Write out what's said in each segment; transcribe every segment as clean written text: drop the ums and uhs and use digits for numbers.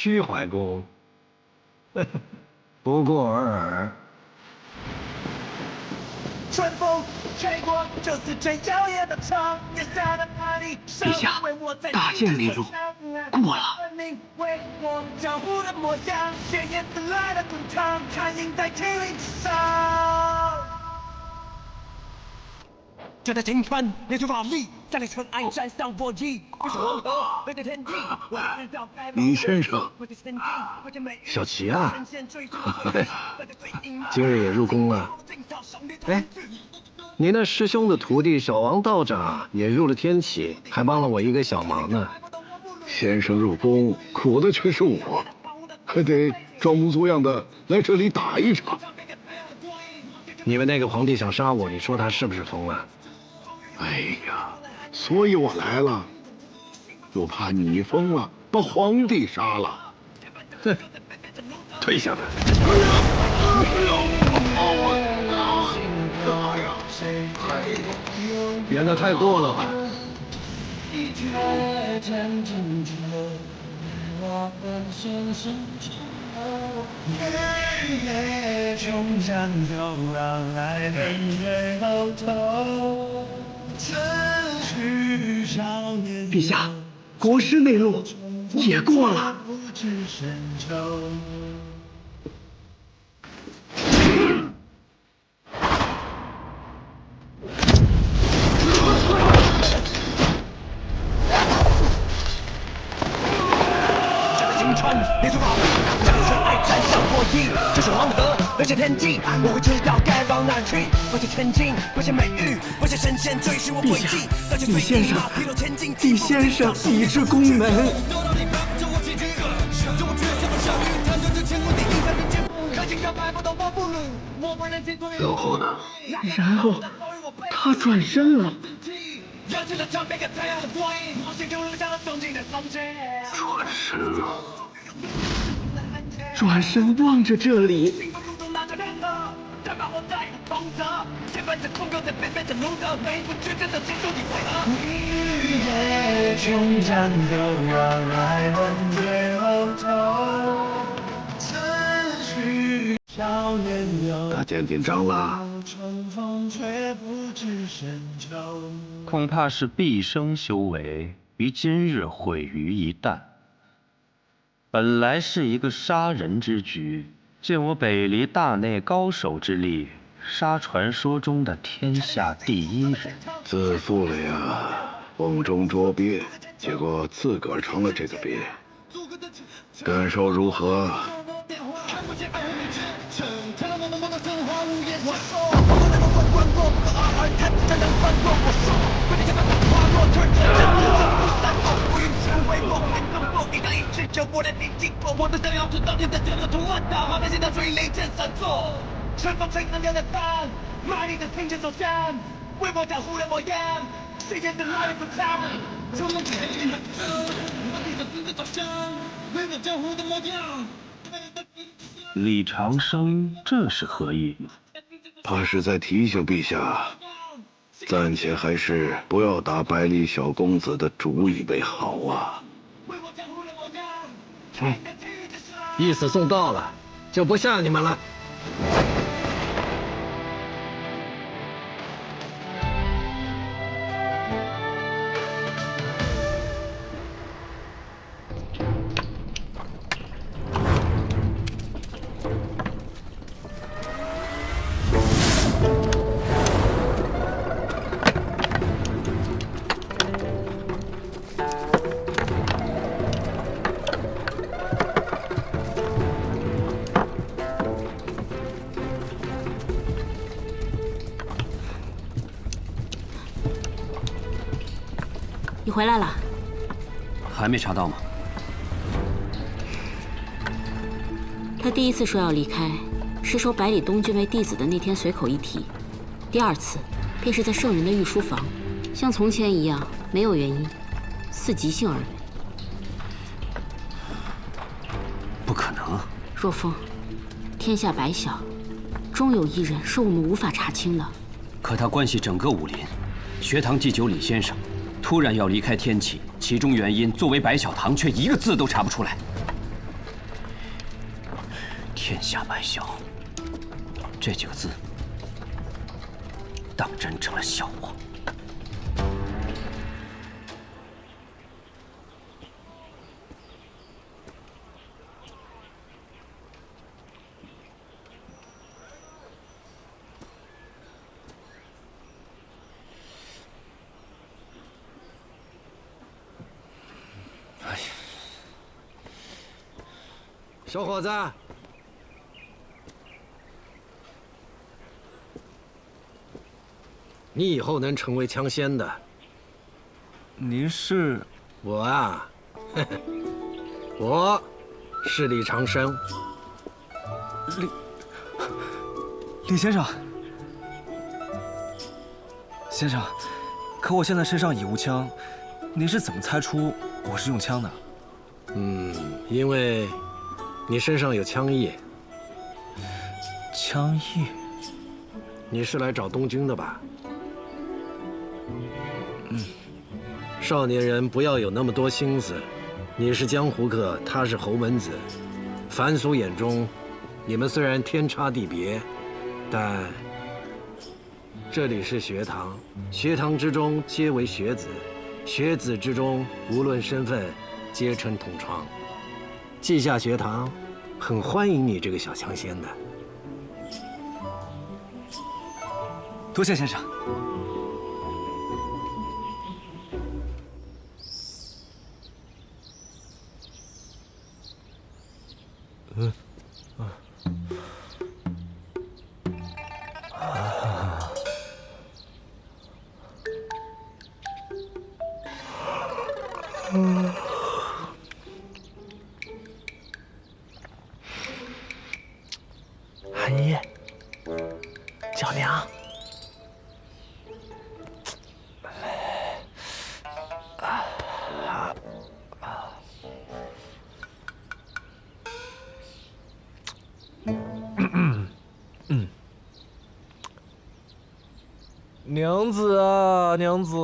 虚怀公，不过尔尔。春风吹过，就是最娇艳的长夜下的巴黎。陛下，大限临入，过了。为我江湖的模样，鲜艳的来了滚烫，看映在麒麟之上。就在今晚，列出法力，在那尘埃山上搏击，不是黄河，背对天际。李先生，小齐啊，今日也入宫了。哎，你那师兄的徒弟小王道长也入了天启，还帮了我一个小忙呢。先生入宫，苦的却是我，还得装模作样的来这里打一场。你们那个皇帝想杀我，你说他是不是疯了？哎呀，所以我来了，又怕你疯了，把皇帝杀了。哼，退下来！演的太过了吧？陛下，国师内路也过了。列出法力，在那尘埃山上搏击，这是黄河，而且天际，我会知道该往哪去。不是千金，不是美玉，不是神仙追寻我轨迹。李先生，李先生已至宫门。然后呢？然后他转身了。转身望着这里。大家紧张了？恐怕是毕生修为于今日毁于一旦。本来是一个杀人之局，见我北离大内高手之力，杀传说中的天下第一人。自负了呀，瓮中捉鳖，结果自个儿成了这个鳖，感受如何？春风吹南流的帆，卖力的挺着走向，为我江湖的模样，谁见的来了滚烫。冲动前进，卖力的挺着走向，为我江湖的模样。李长生这是何意？怕是在提醒陛下，暂且还是不要打百里小公子的主意为好啊。意思送到了，就不吓你们了。你回来了？还没查到吗？他第一次说要离开，是收百里东郡为弟子的那天随口一提；第二次，便是在圣人的御书房，像从前一样没有原因，似即兴而为。不可能！若风，天下百小，终有一人是我们无法查清的。可他关系整个武林，学堂祭酒李先生。 突然要离开天启，其中原因作为白小堂却一个字都查不出来。天下百晓，这几个字，当真成了笑话。小伙子，你以后能成为枪仙的。您是？我啊，我是李长生。李先生，先生，可我现在身上已无枪，您是怎么猜出我是用枪的？因为你身上有枪意。枪意？你是来找东君的吧？少年人不要有那么多心思。你是江湖客，他是侯门子。凡俗眼中，你们虽然天差地别，但这里是学堂，学堂之中皆为学子，学子之中无论身份，皆称同窗。稷下学堂很欢迎你这个小枪仙的。多谢先生。韩一，叫娘。娘子啊，娘子，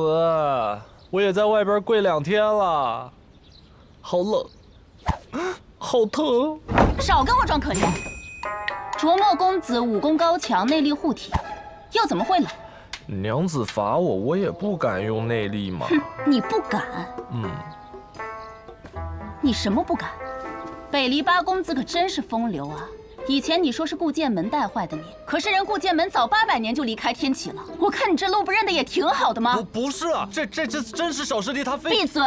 我也在外边跪2天了，好冷，好疼。少跟我装可怜。卓墨公子武功高强，内力护体，又怎么会冷？娘子罚我，我也不敢用内力嘛。哼，你不敢？你什么不敢？北篱八公子可真是风流啊！以前你说是顾剑门带坏的你，可是人顾剑门早800年就离开天启了。我看你这路不认得也挺好的吗？不是啊，这真是小师弟他非……闭嘴！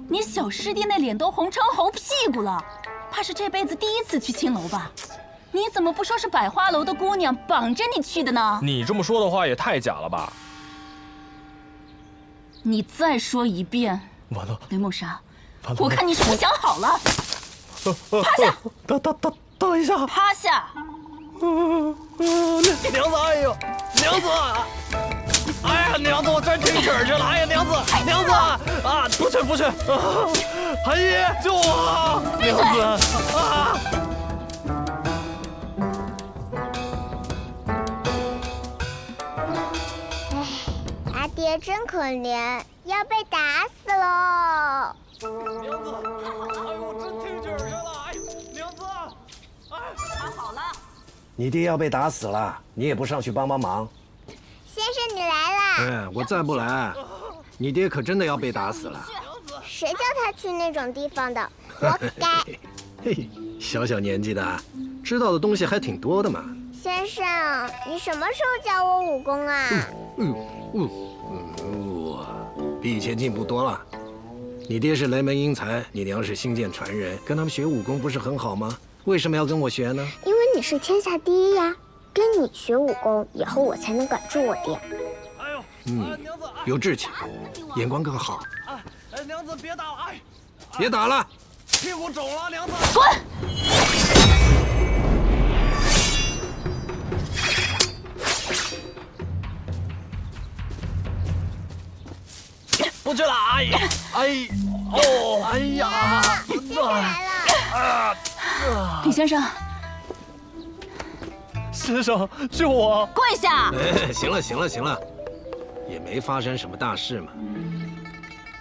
你小师弟那脸都红成猴屁股了，怕是这辈子第1次去青楼吧？你怎么不说是百花楼的姑娘绑着你去的呢？你这么说的话也太假了吧！你再说一遍！完了，雷梦莎，我看你是不想好了。趴下！等一下！趴下！娘子，哎呦，娘子！哎呀，娘子，我真听曲儿去了！哎呀，娘子，娘子啊，不去！韩一，救我！娘子啊！阿爹真可怜，要被打死喽！娘子，哎呦，我真听曲儿去了！哎，娘子，哎，好了。你爹要被打死了，你也不上去帮忙。先生，你来了。我再不来，你爹可真的要被打死了。谁叫他去那种地方的？活该！嘿，小小年纪的，知道的东西还挺多的嘛。先生，你什么时候教我武功啊？比以前进步多了。你爹是雷门英才，你娘是星剑传人，跟他们学武功不是很好吗？为什么要跟我学呢？因为你是天下第一呀，跟你学武功，以后我才能管住我爹。哎呦，娘子，有志气，眼光更好。哎，娘子别打了，哎，别打了，屁股肿了，娘子。滚！不去了，哎呀，哎呀，先生来了。李先生，先生救我！跪下！行了，也没发生什么大事嘛。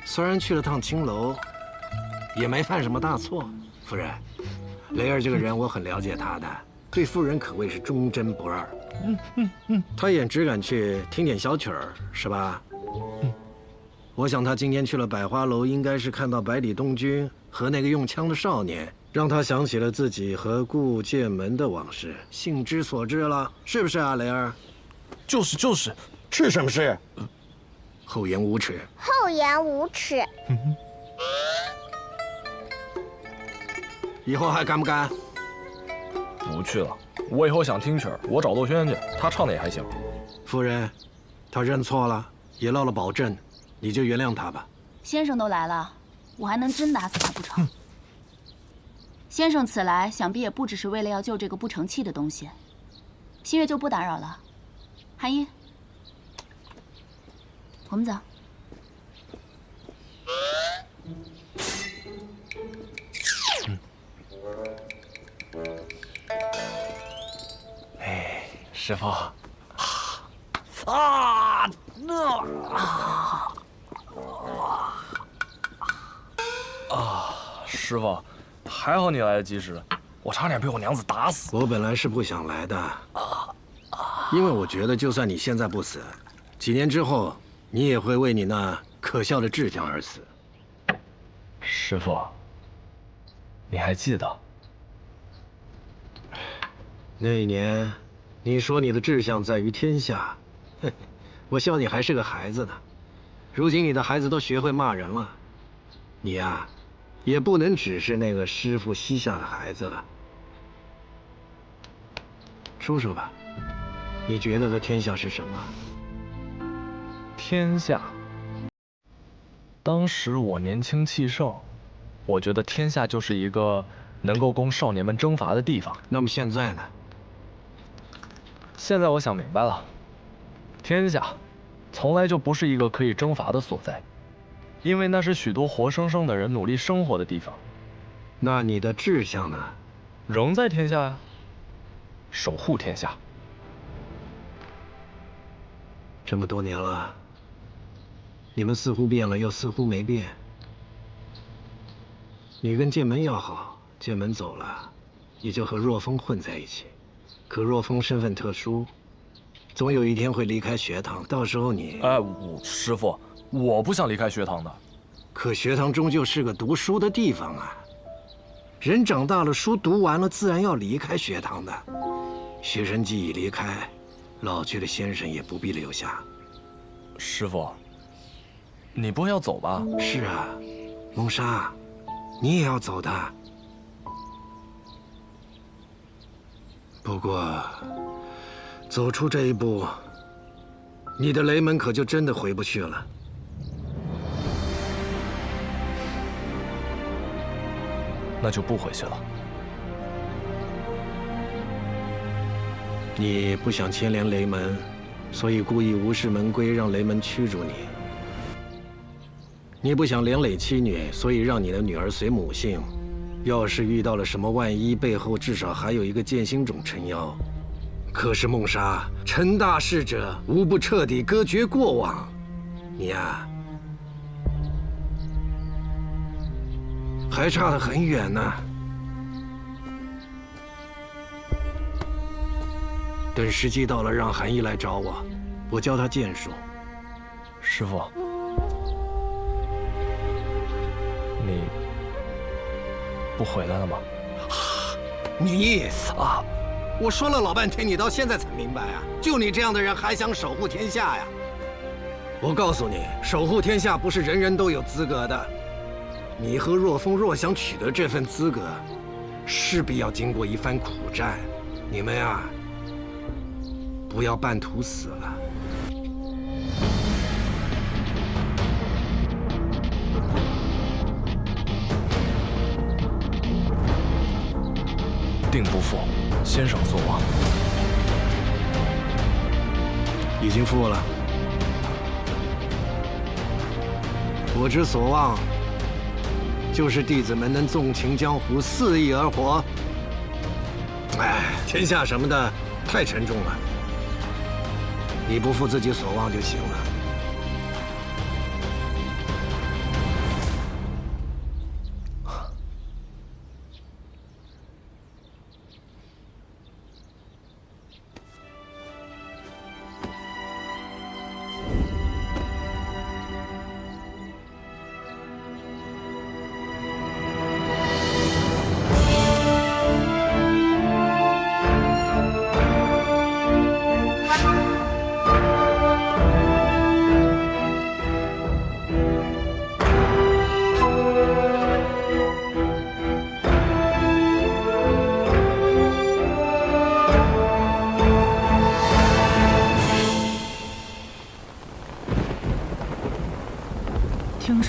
虽然去了趟青楼，也没犯什么大错。夫人，雷儿这个人我很了解他的，对夫人可谓是忠贞不二。他也只敢去听点小曲儿，是吧？我想他今天去了百花楼，应该是看到百里东君和那个用枪的少年，让他想起了自己和顾剑门的往事，兴之所至了，是不是啊，雷儿？就是，是什么事？厚颜无耻！厚颜无耻！以后还敢不敢？不去了。我以后想听曲儿，我找窦轩去，他唱的也还行。夫人，他认错了，也落了保证，你就原谅他吧。先生都来了，我还能真打死他不成？先生此来，想必也不只是为了要救这个不成器的东西。新月就不打扰了。韩一，我们走。哎，师傅，师傅，还好你来得及时，我差点被我娘子打死。我本来是不想来的，因为我觉得就算你现在不死，几年之后你也会为你那可笑的志向而死。师傅，你还记得？那一年，你说你的志向在于天下，我笑你还是个孩子呢。如今你的孩子都学会骂人了，你呀，也不能只是那个师傅膝下的孩子了。说说吧，你觉得的天下是什么？天下。当时我年轻气盛，我觉得天下就是一个能够供少年们征伐的地方。那么现在呢？现在我想明白了，天下从来就不是一个可以征伐的所在，因为那是许多活生生的人努力生活的地方。那你的志向呢？仍在天下呀，守护天下。这么多年了，你们似乎变了，又似乎没变。你跟剑门要好，剑门走了，也就和若风混在一起。可若风身份特殊，总有一天会离开学堂，到时候你……师傅，我不想离开学堂的。可学堂终究是个读书的地方啊，人长大了，书读完了，自然要离开学堂的。学生既已离开，老去的先生也不必留下。师傅，你不会要走吧？是啊，蒙莎，你也要走的。不过，走出这一步，你的雷门可就真的回不去了。那就不回去了。你不想牵连雷门，所以故意无视门规，让雷门驱逐你。你不想连累妻女，所以让你的女儿随母姓。要是遇到了什么万一，背后至少还有一个剑心种撑腰。可是梦莎，成大事者无不彻底割绝过往。你呀，还差得很远呢。等时机到了，让韩毅来找我，我教他剑术。师傅，你不回来了吗？你啊！我说了老半天，你到现在才明白啊！就你这样的人，还想守护天下呀？我告诉你，守护天下不是人人都有资格的。你和若风若想取得这份资格，势必要经过一番苦战。你们呀，不要半途死了。定不负先生所望。已经负了。我之所望，就是弟子们能纵情江湖，肆意而活。哎，天下什么的太沉重了，你不负自己所望就行了。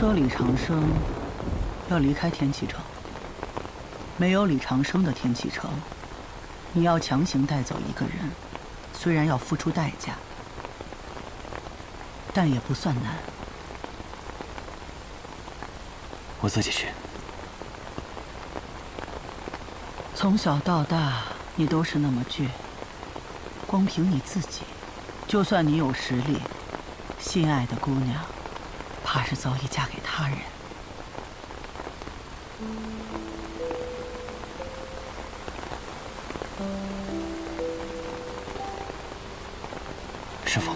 说李长生要离开天启城，没有李长生的天启城，你要强行带走一个人，虽然要付出代价，但也不算难。我自己去。从小到大，你都是那么倔。光凭你自己，就算你有实力，心爱的姑娘，怕是早已嫁给他人。师父，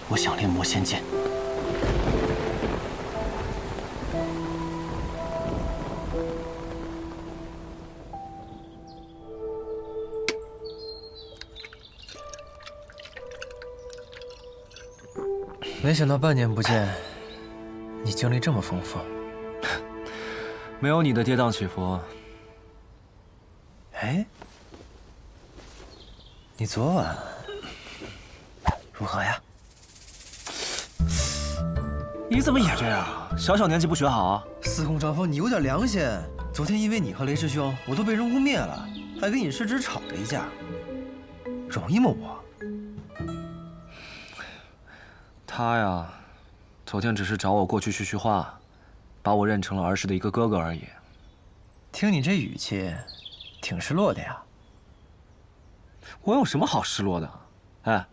我想练魔仙剑。没想到半年不见，你经历这么丰富。没有你的跌宕起伏。哎，你昨晚如何呀？你怎么也这样？小小年纪不学好？司空张峰，你有点良心。昨天因为你和雷师兄，我都被人污蔑了，还跟尹师侄吵了一架，容易吗我？他呀，昨天只是找我过去叙话，把我认成了儿时的一个哥哥而已。听你这语气，挺失落的呀。我有什么好失落的？哎，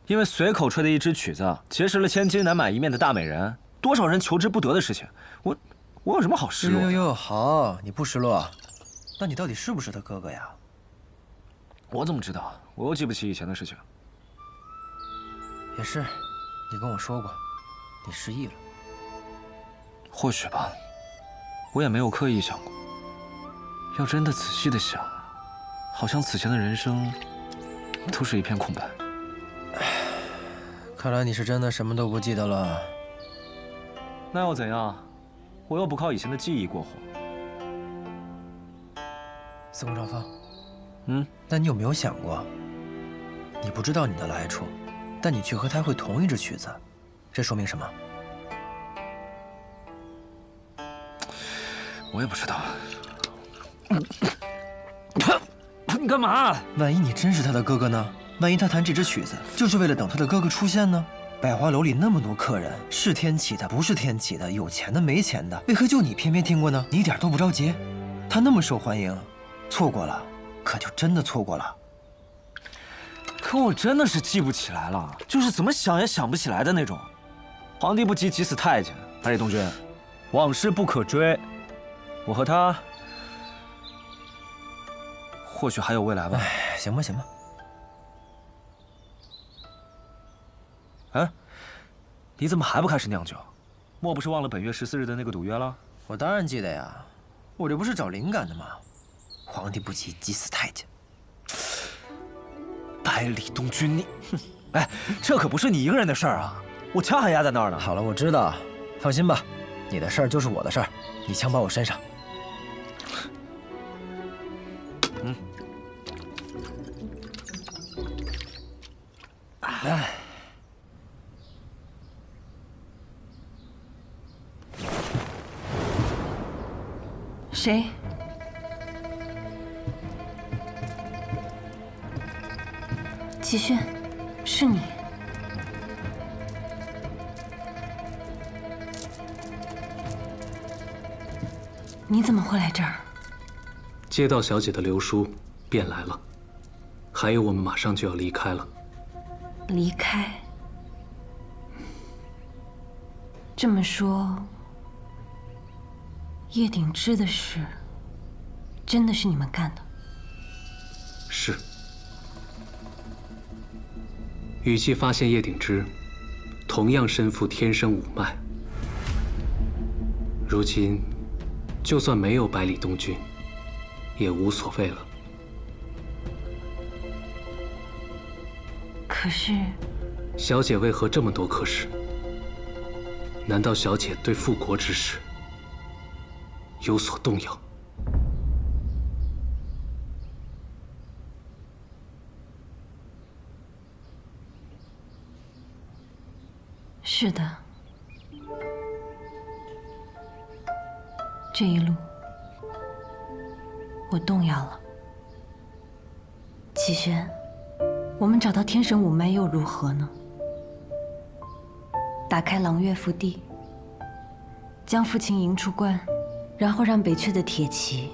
因为随口吹的一支曲子，结识了千金难买一面的大美人，多少人求之不得的事情，我有什么好失落的？哟，好，你不失落，那你到底是不是他哥哥呀？我怎么知道？我又记不起以前的事情。也是。你跟我说过，你失忆了。或许吧，我也没有刻意想过。要真的仔细的想，好像此前的人生都是一片空白。看来你是真的什么都不记得了。那又怎样？我又不靠以前的记忆过活。司空张峰，那你有没有想过，你不知道你的来处？但你却和他会同一支曲子，这说明什么？我也不知道。你干嘛？万一你真是他的哥哥呢？万一他弹这支曲子就是为了等他的哥哥出现呢？百花楼里那么多客人，是天启的，不是天启的，有钱的，没钱的，为何就你偏偏听过呢？你一点都不着急？他那么受欢迎，错过了，可就真的错过了。可我真的是记不起来了，就是怎么想也想不起来的那种。皇帝不急急死太监，百里东君，往事不可追。我和他，或许还有未来吧。哎，行吧，行吧。哎，你怎么还不开始酿酒？莫不是忘了本月14日的那个赌约了？我当然记得呀，我这不是找灵感的吗？皇帝不急急死太监。百里东君，你，哎，这可不是你一个人的事儿啊！我枪还压在那儿呢。好了，我知道，放心吧，你的事儿就是我的事儿，你枪把我身上。哎，谁？齐轩，是你。你怎么会来这儿？接到小姐的留书，便来了。还有，我们马上就要离开了。离开？这么说，叶鼎之的事，真的是你们干的？是。羽姬发现叶鼎之同样身负天生五脉，如今就算没有百里东君，也无所谓了。可是，小姐为何这么多可是？难道小姐对复国之事有所动摇？是的，这一路我动摇了。齐轩，我们找到天神五脉又如何呢？打开狼月福地，将父亲迎出关，然后让北阙的铁骑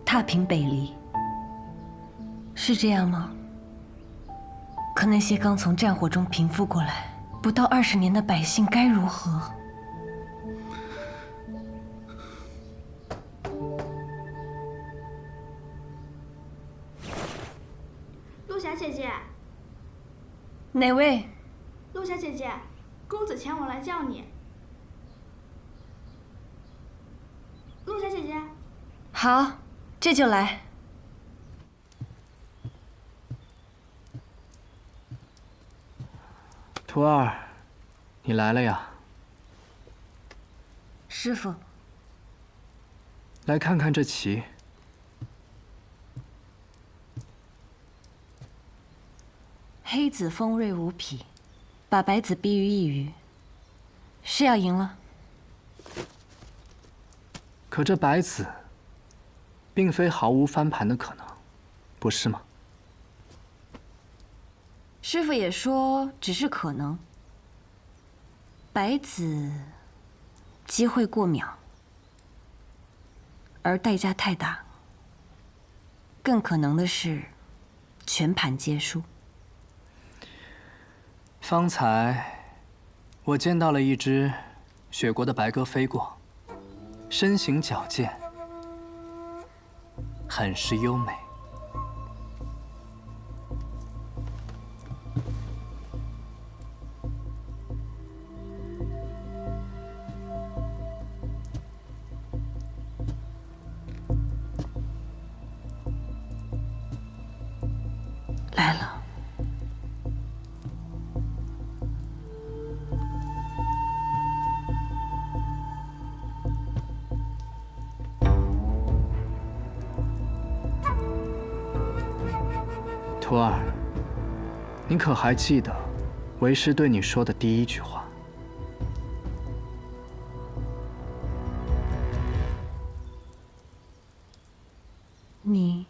踏平北离，是这样吗？可那些刚从战火中平复过来不到20年的百姓该如何？陆霞姐姐，哪位？陆霞姐姐，公子前往来叫你。陆霞姐姐，好，这就来。徒儿，你来了呀。师父，来看看这棋。黑子锋锐无匹，把白子逼于一隅，是要赢了。可这白子，并非毫无翻盘的可能，不是吗？师父也说只是可能。白子机会过渺，而代价太大，更可能的是全盘皆输。方才我见到了一只雪国的白鸽飞过，身形矫健，很是优美。来了。徒儿，你可还记得为师对你说的第一句话？你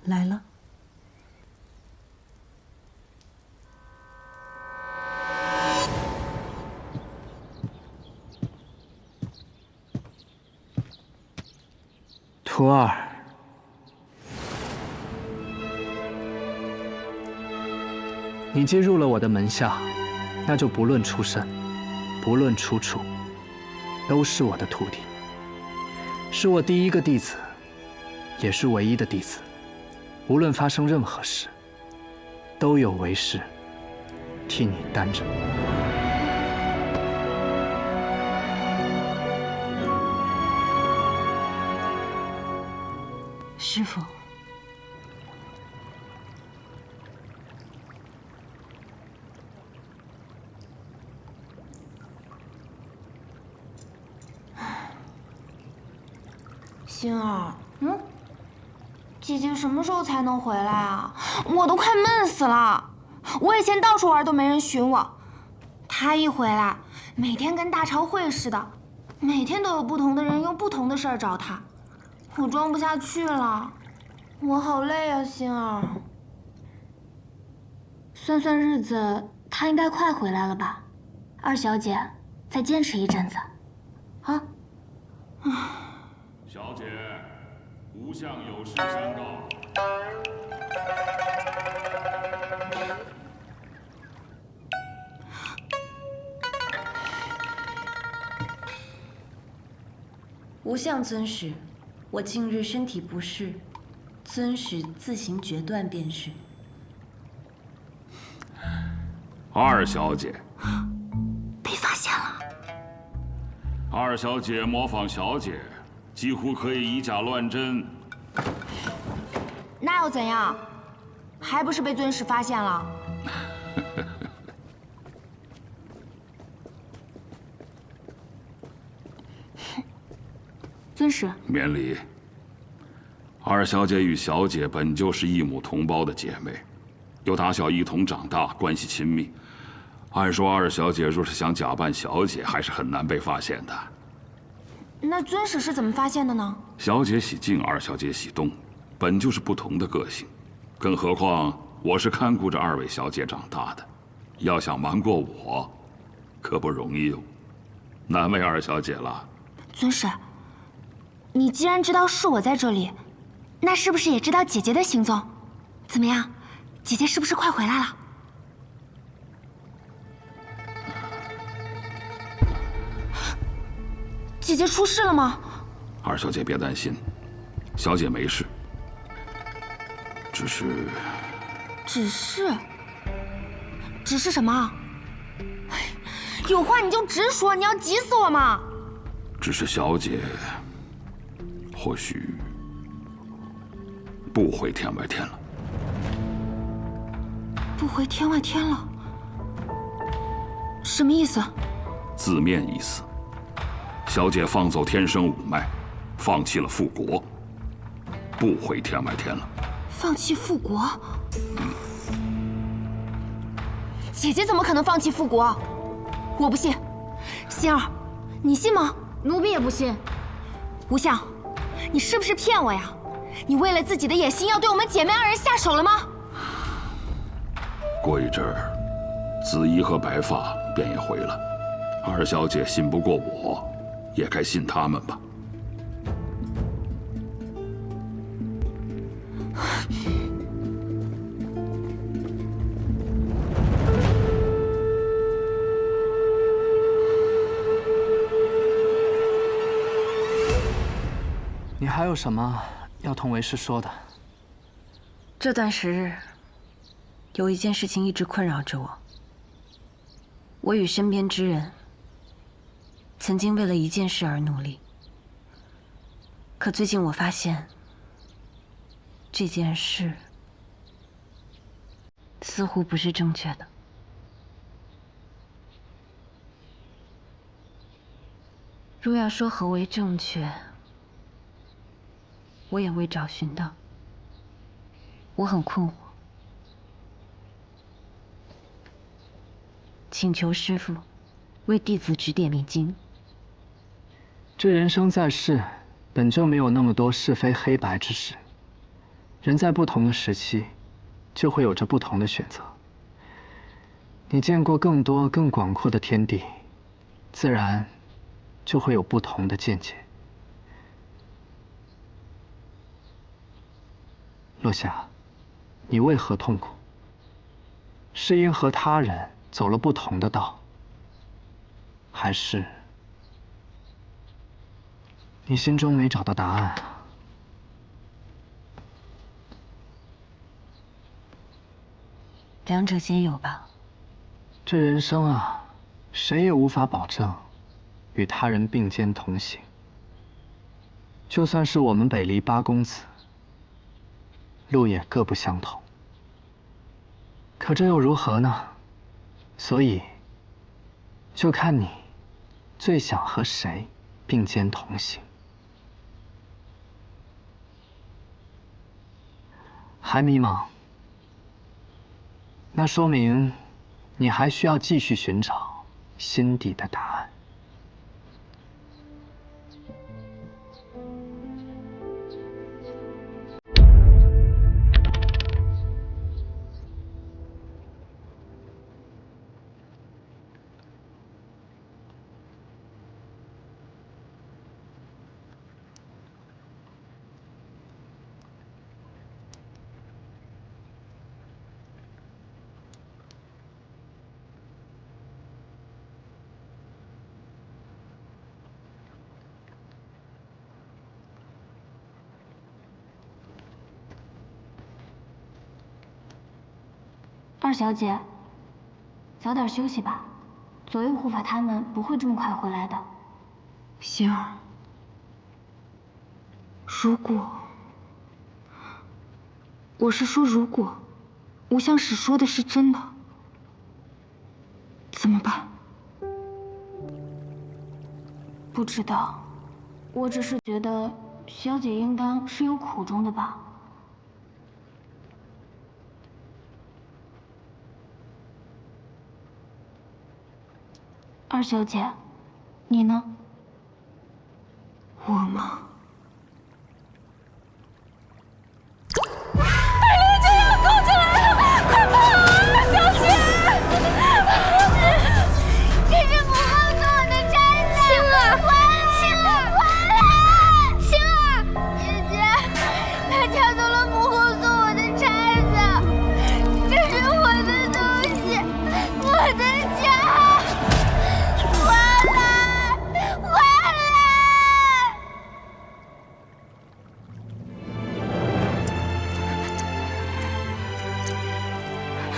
来了。徒儿，你既入了我的门下，那就不论出身，不论出处，都是我的徒弟，是我第一个弟子，也是唯一的弟子。无论发生任何事，都有为师替你担着。师父，星儿，姐姐什么时候才能回来啊？我都快闷死了。我以前到处玩都没人寻我，她一回来，每天跟大朝会似的，每天都有不同的人用不同的事儿找她，我装不下去了，我好累啊，星儿。算算日子，她应该快回来了吧？二小姐，再坚持一阵子，啊？小姐，吾相有事相告。无相尊使，我近日身体不适，尊使自行决断便是。二小姐，被发现了。二小姐模仿小姐，几乎可以以假乱真。那又怎样？还不是被尊使发现了？尊使，免礼。二小姐与小姐本就是异母同胞的姐妹，又打小一同长大，关系亲密。按说二小姐若是想假扮小姐，还是很难被发现的。那尊使是怎么发现的呢？小姐喜静，二小姐喜动，本就是不同的个性，更何况我是看顾着二位小姐长大的，要想瞒过我，可不容易哟，难为二小姐了。尊使，你既然知道是我在这里，那是不是也知道姐姐的行踪？怎么样，姐姐是不是快回来了？姐姐出事了吗？二小姐别担心，小姐没事，只是什么？有话你就直说，你要急死我吗？只是小姐或许不回天外天了。不回天外天了？什么意思？字面意思。小姐放走天生五脉，放弃了复国，不回天外天了。放弃复国？姐姐怎么可能放弃复国？我不信。心儿，你信吗？奴婢也不信。吴相，你是不是骗我呀？你为了自己的野心，要对我们姐妹二人下手了吗？过一阵儿，紫衣和白发便也回了。二小姐信不过我，也该信他们吧。你还有什么要同为师说的？这段时日，有一件事情一直困扰着我。我与身边之人曾经为了一件事而努力，可最近我发现，这件事似乎不是正确的。若要说何为正确，我也未找寻到，我很困惑，请求师父为弟子指点迷津。这人生在世，本就没有那么多是非黑白之事。人在不同的时期，就会有着不同的选择。你见过更多更广阔的天地，自然就会有不同的见解。落霞，你为何痛苦？是因和他人走了不同的道，还是你心中没找到答案啊？两者皆有吧。这人生啊，谁也无法保证与他人并肩同行。就算是我们北离八公子，路也各不相同。可这又如何呢？所以，就看你最想和谁并肩同行。还迷茫？那说明你还需要继续寻找心底的答案。二小姐，早点休息吧。左右护法他们不会这么快回来的。星儿，如果，我是说如果，吴相使说的是真的，怎么办？不知道，我只是觉得小姐应当是有苦衷的吧。二小姐，你呢？我吗？百灵就要攻进来了，快跑啊，二小姐！这是母后送我的摘子。青儿，回来！青儿，姐姐，他抢走了母后送我的摘子，这是我的东西，我的家。回来！回来！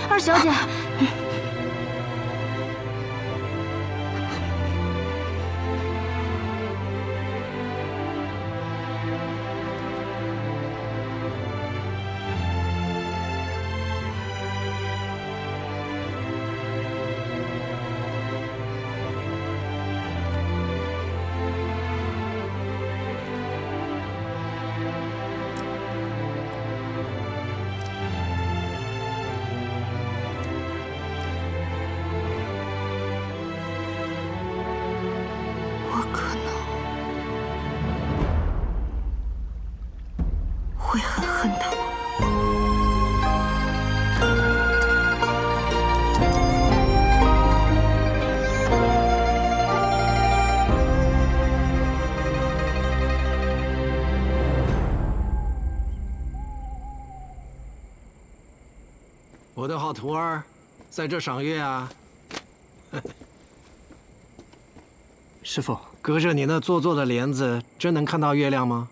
二小姐，我可能会很恨他吗？我的好徒儿，在这赏月啊！师傅，隔着你那做作的帘子，真能看到月亮吗？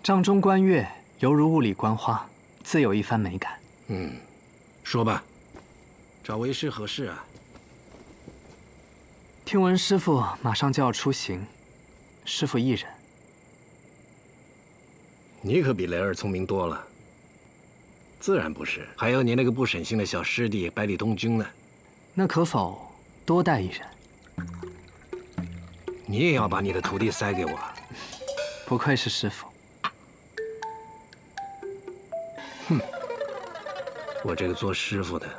帐中观月，犹如雾里观花，自有一番美感。说吧，找为师何事啊？听闻师傅马上就要出行，师傅一人。你可比雷儿聪明多了。自然不是，还有你那个不省心的小师弟百里东君呢。那可否多带一人？你也要把你的徒弟塞给我？不愧是师傅。哼，我这个做师傅的，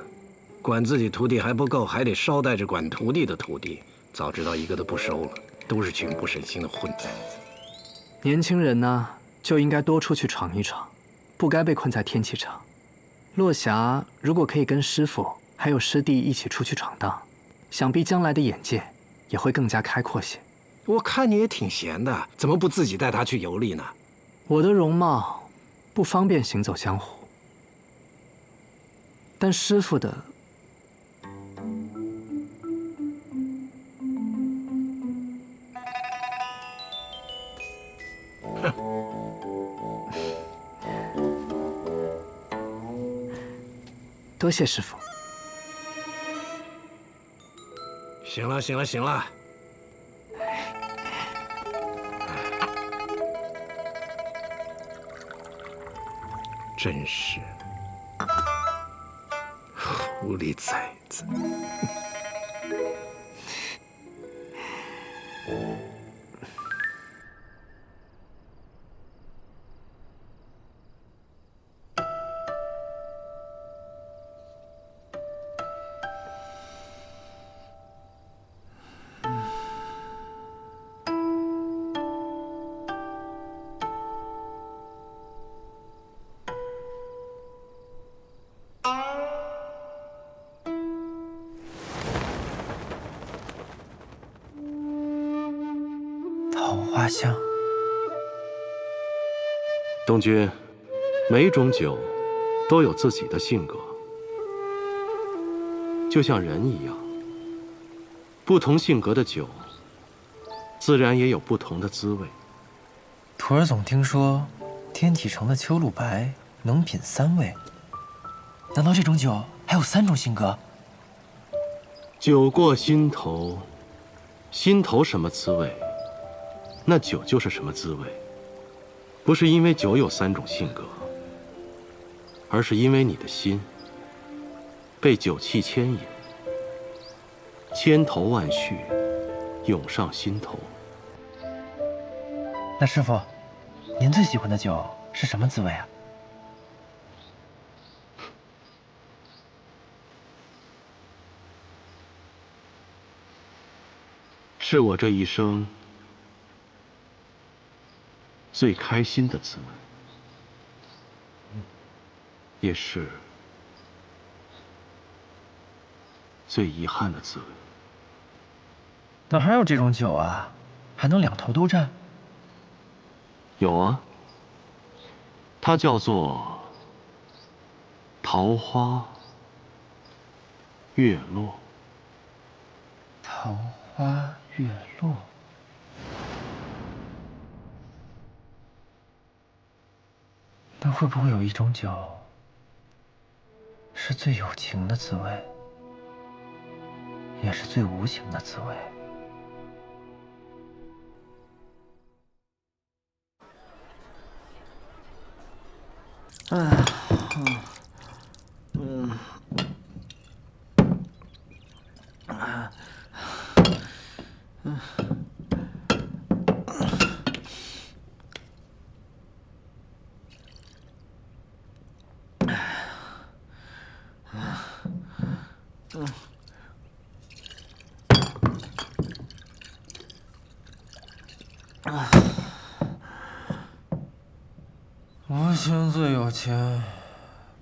管自己徒弟还不够，还得捎带着管徒弟的徒弟。早知道一个都不收了，都是群不省心的混崽子。年轻人呢，就应该多出去闯一闯，不该被困在天启城。落霞如果可以跟师傅还有师弟一起出去闯荡，想必将来的眼界也会更加开阔些。我看你也挺闲的，怎么不自己带他去游历呢？我的容貌不方便行走江湖，但师傅的多谢师傅。行了，行了，行了。真是狐狸崽子！桃花香。东君，每种酒都有自己的性格，就像人一样，不同性格的酒，自然也有不同的滋味。徒儿总听说，天启城的秋露白能品3味，难道这种酒还有3种性格？酒过心头，心头什么滋味，那酒就是什么滋味。不是因为酒有3种性格，而是因为你的心被酒气牵引，千头万绪涌上心头。那师傅，您最喜欢的酒是什么滋味啊？是我这一生最开心的滋味，也是最遗憾的滋味。哪还有这种酒啊？还能两头都占？有啊，它叫做桃花月落。桃花月落。那会不会有一种酒，是最有情的滋味，也是最无情的滋味？无情最有情，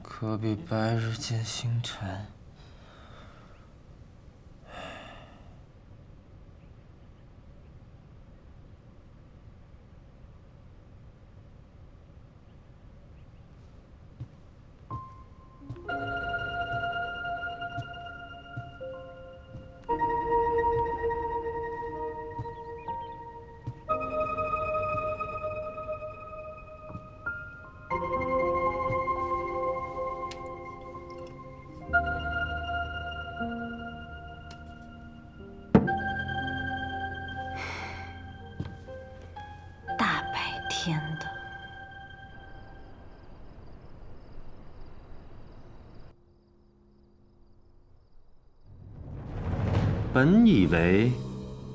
可比白日见星辰。天的！本以为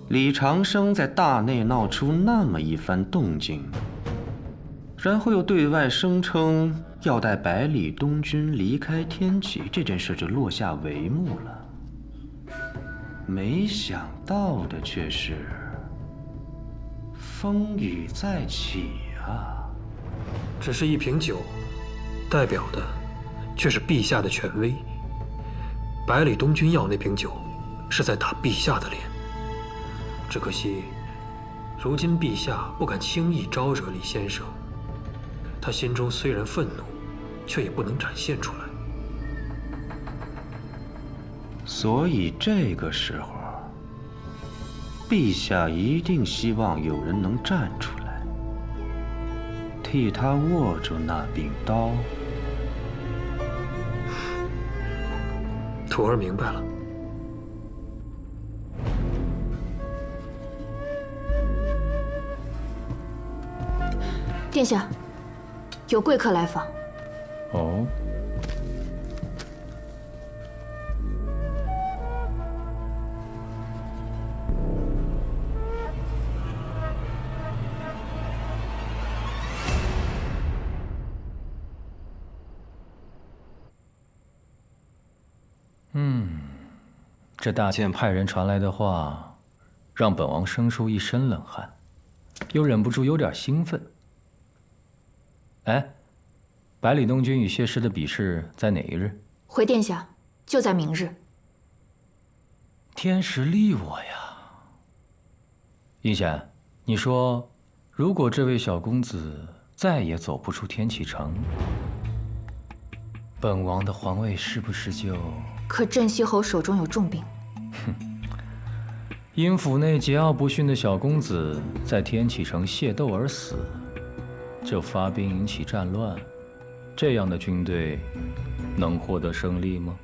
李长生在大内闹出那么一番动静，然后又对外声称要带百里东军离开天启，这件事就落下帷幕了。没想到的却是风雨再起啊！只是一瓶酒，代表的却是陛下的权威。百里东军要那瓶酒，是在打陛下的脸。只可惜，如今陛下不敢轻易招惹李先生。他心中虽然愤怒，却也不能展现出来。所以这个时候，陛下一定希望有人能站出来，替他握住那柄刀。徒儿明白了。殿下，有贵客来访。哦。这大剑派人传来的话，让本王生出一身冷汗，又忍不住有点兴奋。哎，百里东军与谢师的比试在哪一日？回殿下，就在明日。天时利我呀！应贤，你说，如果这位小公子再也走不出天启城，本王的皇位是不是就……可镇西侯手中有重兵。哼，因府内桀骜不驯的小公子在天启城械斗而死，就发兵引起战乱，这样的军队能获得胜利吗？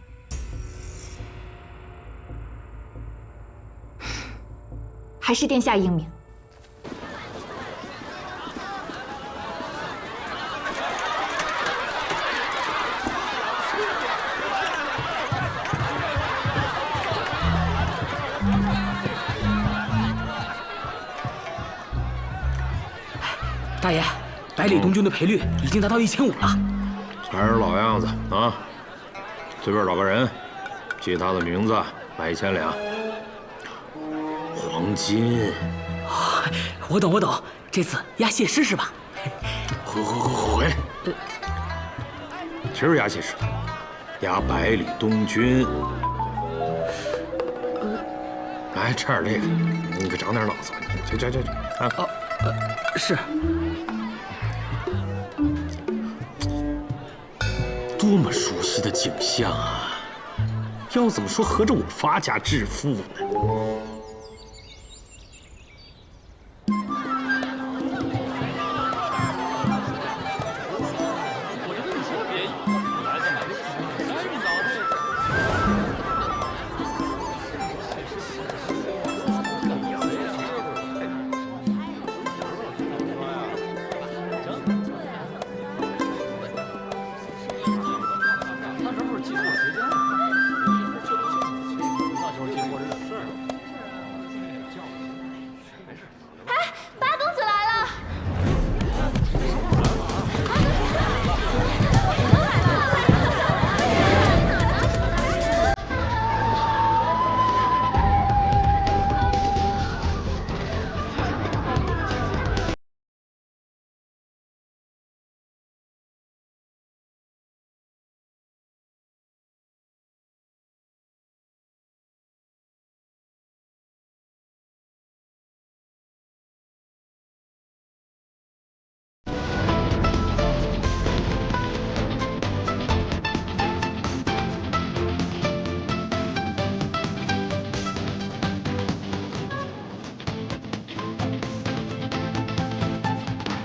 还是殿下英明。大爷，百里东军的赔率已经达到1500了。还是老样子啊，随便找个人，记他的名字，卖1000两。皇君。我懂，这次压谢师是吧？回来。其实压谢师，压百里东军。来吃点这个，你可长点脑子吧！去啊！是。多么熟悉的景象啊！要怎么说合着我发家致富呢？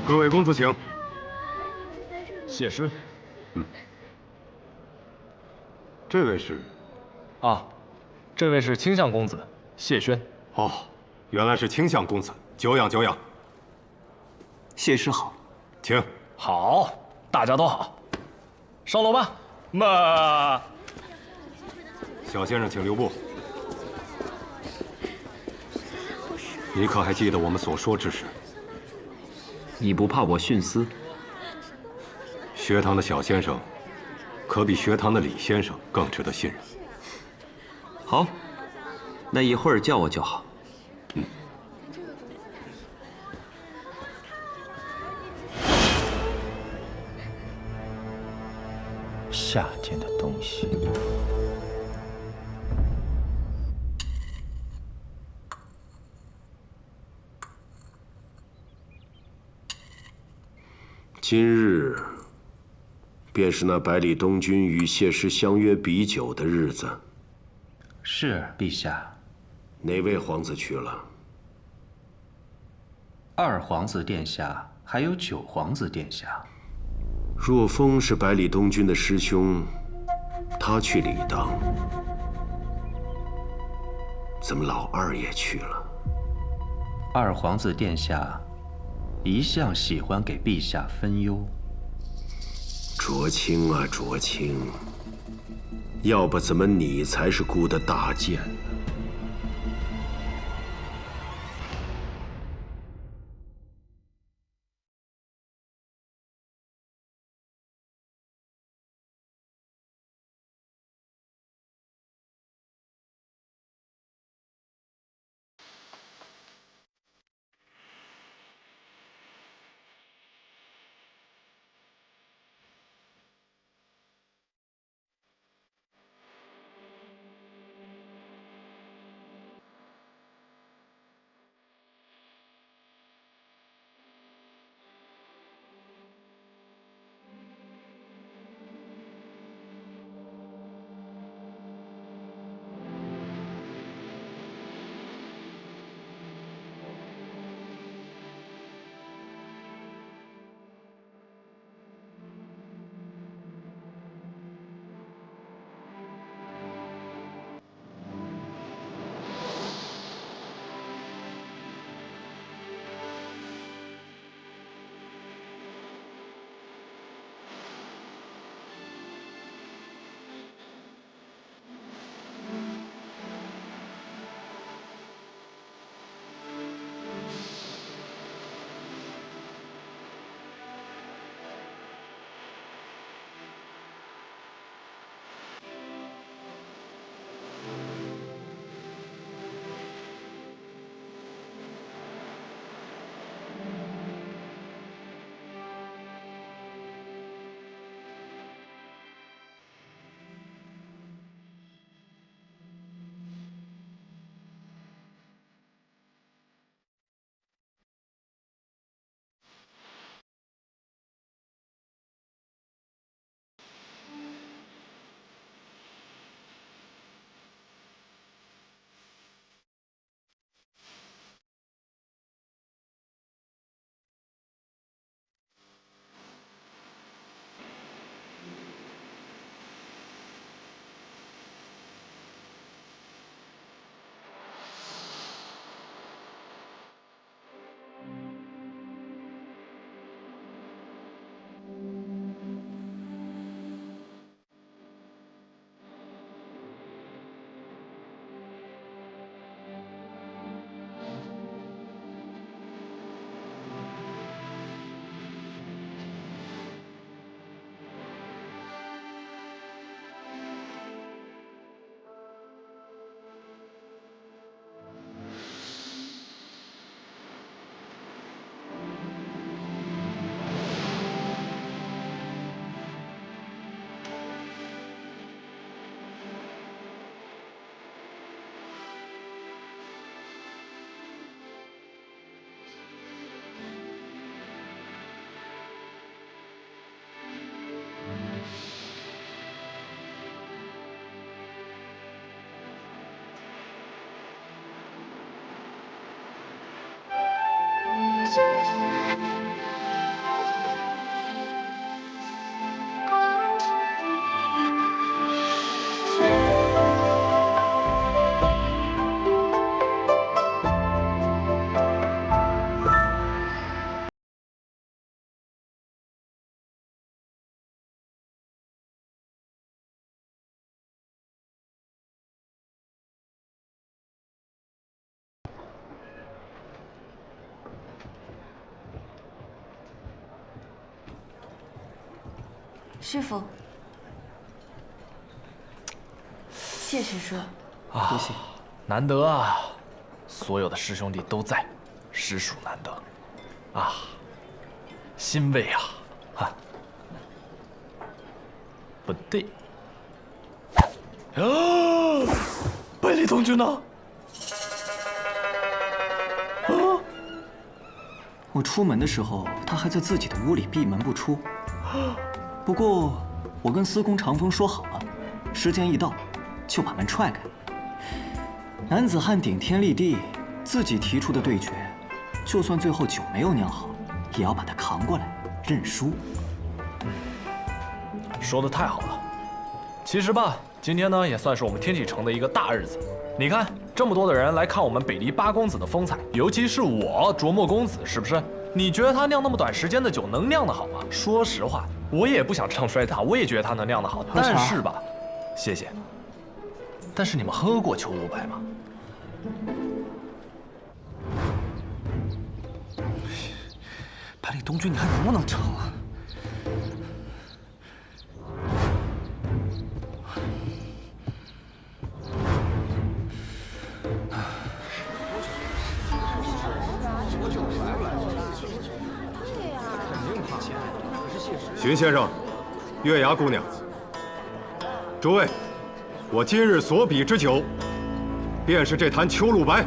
各位公子请。谢师。这位是？啊，这位是卿相公子谢轩。哦，原来是卿相公子，久仰久仰。谢师好。请。好，大家都好。上楼吧。嘛。小先生，请留步。你可还记得我们所说之事？你不怕我徇私？学堂的小先生，可比学堂的李先生更值得信任。好，那一会儿叫我就好。下贱的东西！今日便是那百里东军与谢师相约比酒的日子。是，陛下。哪位皇子去了？二皇子殿下，还有九皇子殿下。若风是百里东军的师兄，他去理当。怎么老二也去了？二皇子殿下一向喜欢给陛下分忧。卓清啊，卓清，要不怎么你才是孤的大剑呢？师傅，谢师叔。多谢，难得啊，所有的师兄弟都在，实属难得，啊，欣慰啊，啊，不对，啊，百里东君呢？啊，我出门的时候，他还在自己的屋里闭门不出。不过，我跟司空长风说好了，时间一到，就把门踹开。男子汉顶天立地，自己提出的对决，就算最后酒没有酿好，也要把他扛过来，认输。说的太好了。其实吧，今天呢也算是我们天启城的一个大日子。你看，这么多的人来看我们北离八公子的风采，尤其是我卓墨公子，是不是？你觉得他酿那么短时间的酒能酿得好吗？说实话，我也不想唱衰他，我也觉得他能酿得好。但是吧，谢谢。但是你们喝过秋露白吗？百里东君，你还能不能唱啊？荀先生，月牙姑娘，诸位，我今日所比之酒，便是这坛秋露白。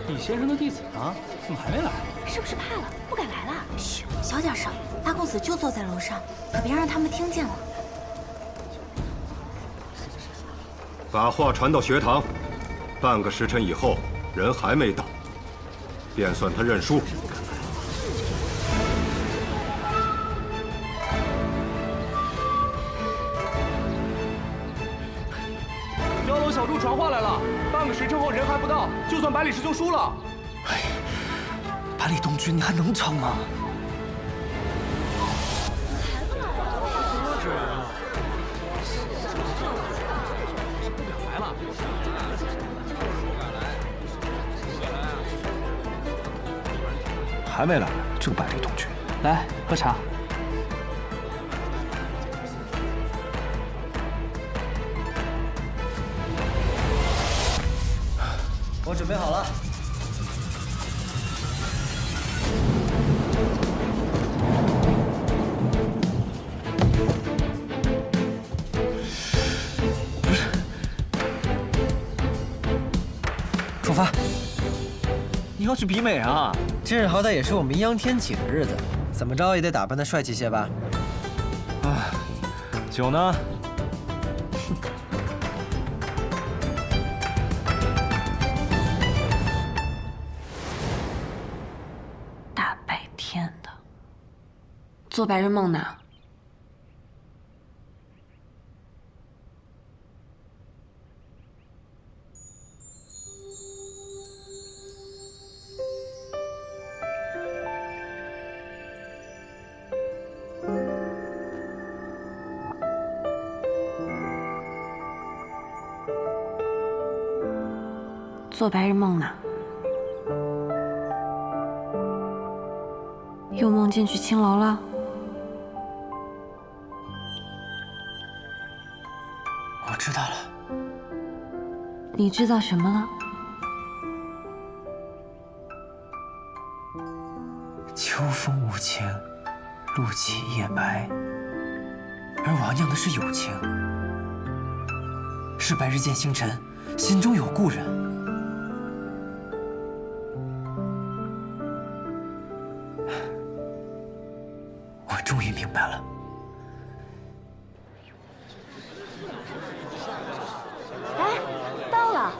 李先生的弟子呢？怎么还没来？是不是怕了，不敢来了？嘘，小点声，大公子就坐在楼上，可别让他们听见了。把话传到学堂，半个时辰以后，人还没到，便算他认输。碉楼小筑传话来了，半个时辰后人还不到，就算百里师兄输了。百里东君，你还能唱吗？还没来，这个百里东君。来喝茶。我准备好了。出发！你要去比美啊？今日好歹也是我们阴阳天启的日子，怎么着也得打扮得帅气些吧？啊，酒呢？大白天的，做白日梦呢？做白日梦呢？又梦见去青楼了？我知道了。你知道什么了？秋风无情，露起夜白。而我要酿的是友情，是白日见星辰，心中有故人。我终于明白了。哎，到了。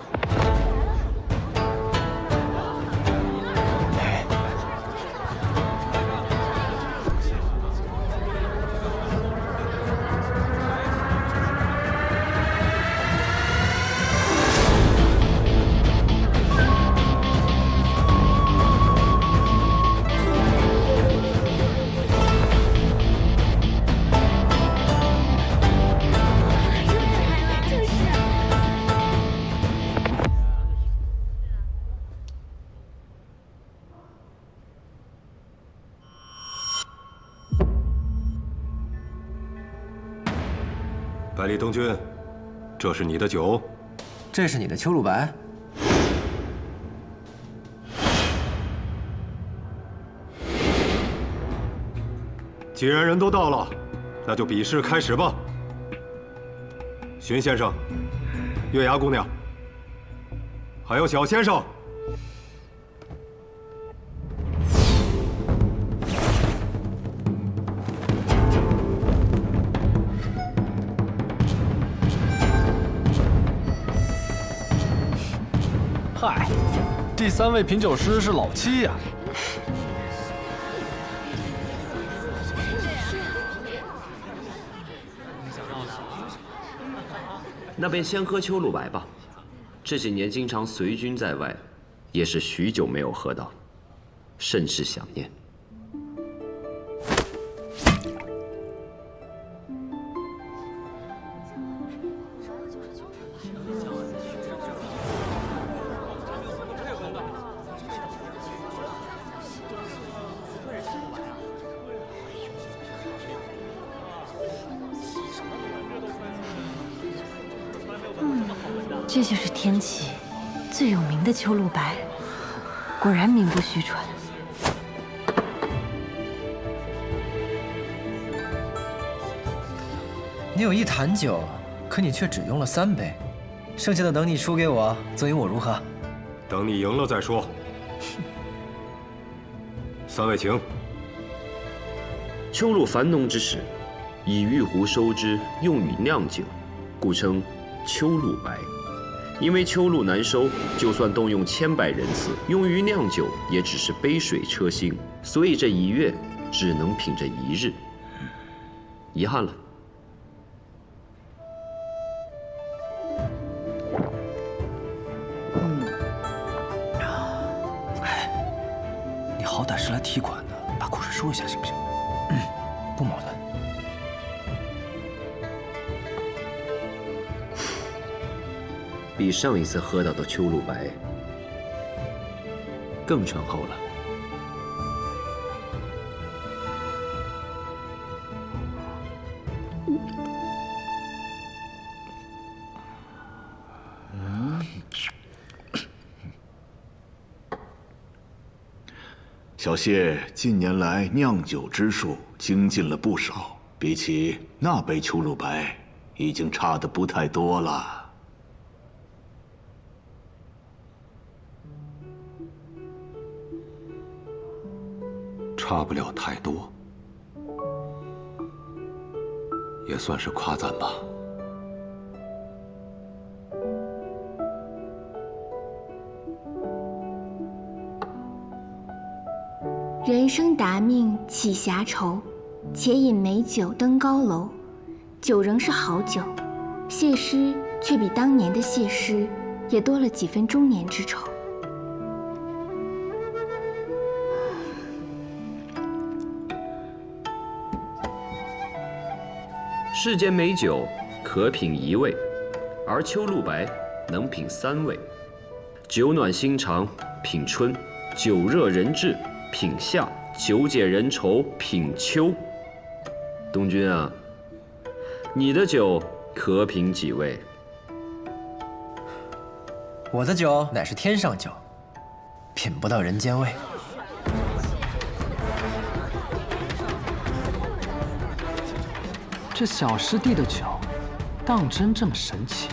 百里东君，这是你的酒，这是你的秋露白。既然人都到了，那就比试开始吧。荀先生，月牙姑娘，还有小先生。 嗨，第3位品酒师是老七呀。那便先喝秋露白吧。这几年经常随军在外，也是许久没有喝到，甚是想念。 这就是天启最有名的秋露白，果然名不虚传。你有1坛酒，可你却只用了3杯，剩下的等你输给我，赠与我如何？等你赢了再说。3位请。秋露繁浓之时，以玉壶收之，用于酿酒，故称秋露白。 因为秋露难收，就算动用千百人次，用于酿酒也只是杯水车薪，所以这1月只能品这1日，遗憾了。你好歹是来踢馆的，把故事说一下行不行？不矛盾。 比上一次喝到的秋露白更醇厚了。小谢近年来酿酒之术精进了不少，比起那杯秋露白，已经差得不太多了。 差不了太多，也算是夸赞吧。人生达命岂暇愁，且饮美酒登高楼。酒仍是好酒，谢师却比当年的谢师也多了几分中年之愁。 世间美酒可品1味，而秋露白能品3味。酒暖心肠品春，酒热人志品夏，酒解人愁品秋。东君啊，你的酒可品几味？我的酒乃是天上酒，品不到人间味。 这小师弟的酒，当真这么神奇？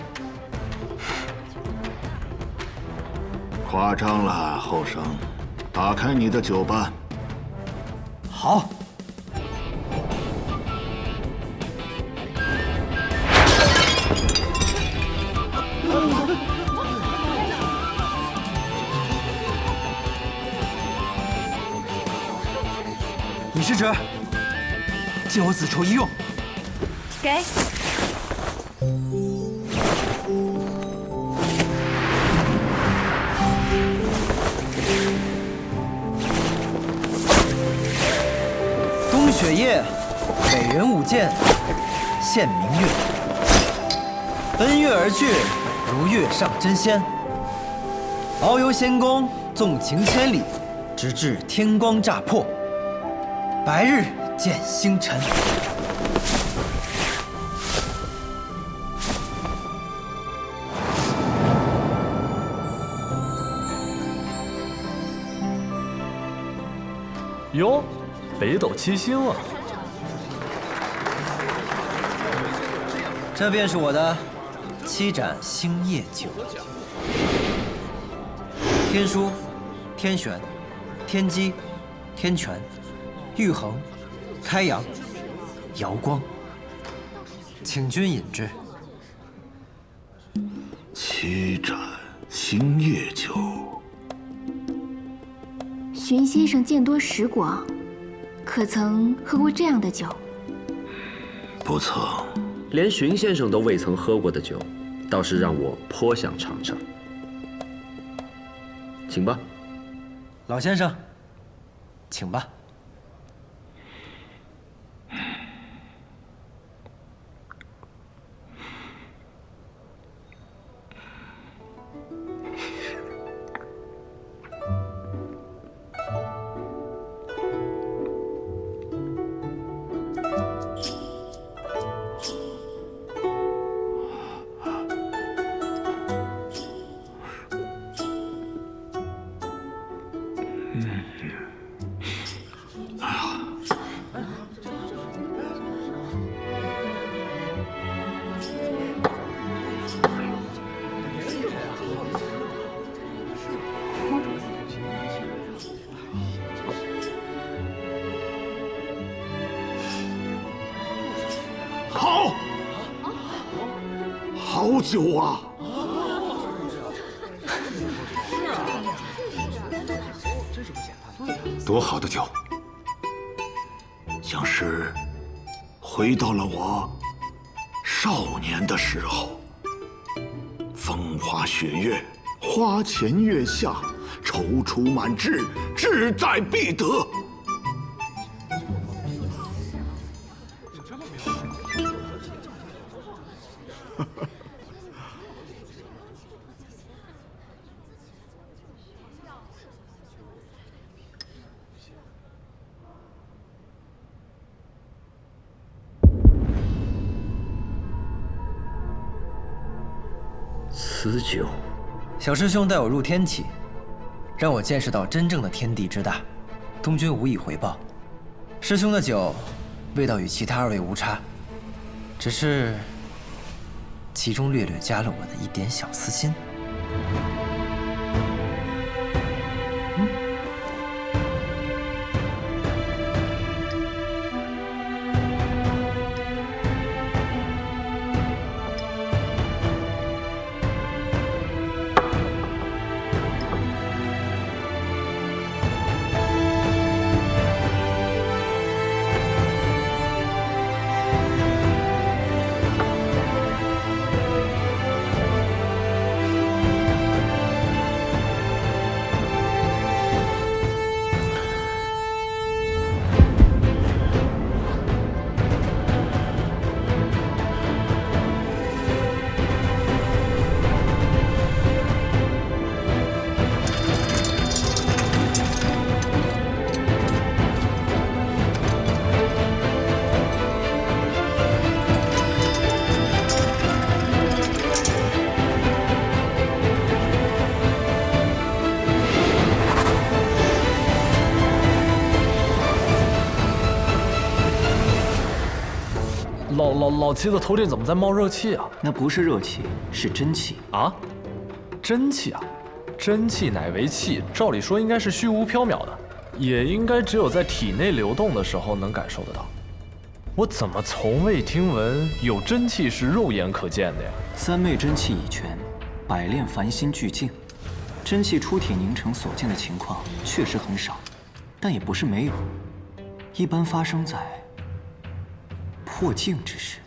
夸张了，后生，打开你的酒吧。好。李师侄，借我子筹一用。 给。冬雪夜，美人舞剑，现明月。奔月而去，如月上真仙。遨游仙宫，纵情千里，直至天光乍破。白日见星辰。哟，北斗七星啊！这便是我的7盏星夜酒。天枢、天璇、天机、天权、玉衡、开阳、瑶光，请君饮之。7盏星夜酒。荀先生见多识广，可曾喝过这样的酒？不曾。连荀先生都未曾喝过的酒，倒是让我颇想尝尝。请吧，老先生，请吧。好酒啊！多好的酒，像是回到了我少年的时候。风花雪月，花前月下，踌躇满志，志在必得。此酒，小师兄带我入天启，让我见识到真正的天地之大。东君无以回报。师兄的酒，味道与其他2位无差，只是其中略略加了我的一点小私心。老七的头顶怎么在冒热气啊？那不是热气，是真气啊！真气啊！真气乃为气，照理说应该是虚无缥缈的，也应该只有在体内流动的时候能感受得到。我怎么从未听闻有真气是肉眼可见的呀？3昧真气已全，百炼繁星俱净，真气出体凝成所见的情况确实很少，但也不是没有，一般发生在破境之时。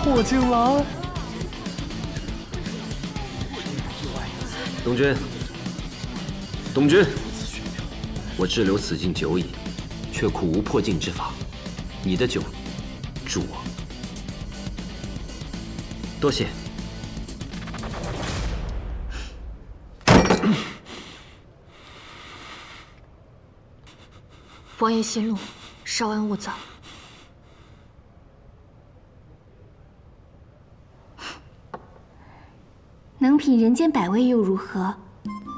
破境了！东东君，我滞留此境久矣，却苦无破境之法。你的酒，助我。多谢。王爷息怒，稍安勿躁。能品人间百味又如何？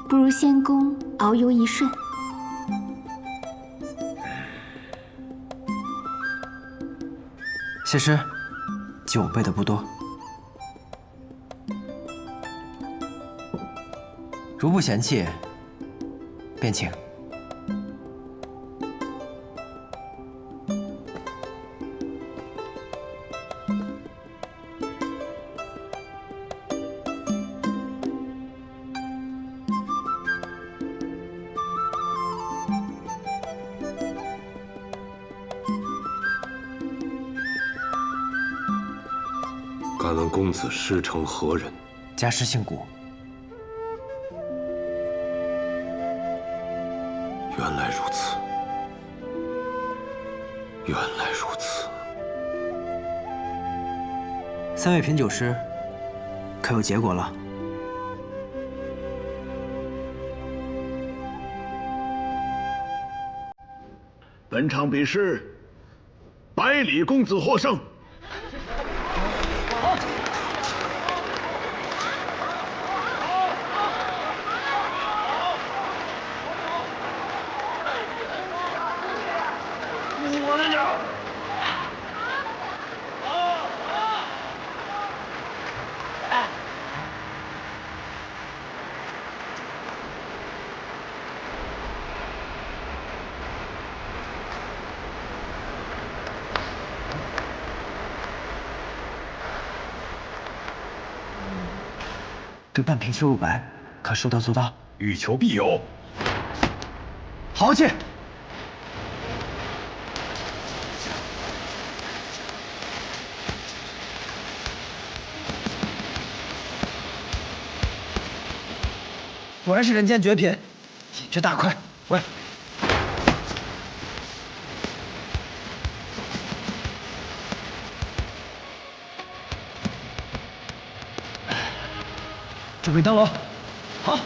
不如仙宫遨游一瞬。谢师，酒备的不多，如不嫌弃，便请。敢问公子师承何人？家师姓古。原来如此，原来如此。3位品酒师，可有结果了？本场比试，百里公子获胜。我的酒！对半瓶是500，可说到做到。欲求必有。豪气！果然是人间绝品，饮之大快。喂，准备登楼。好。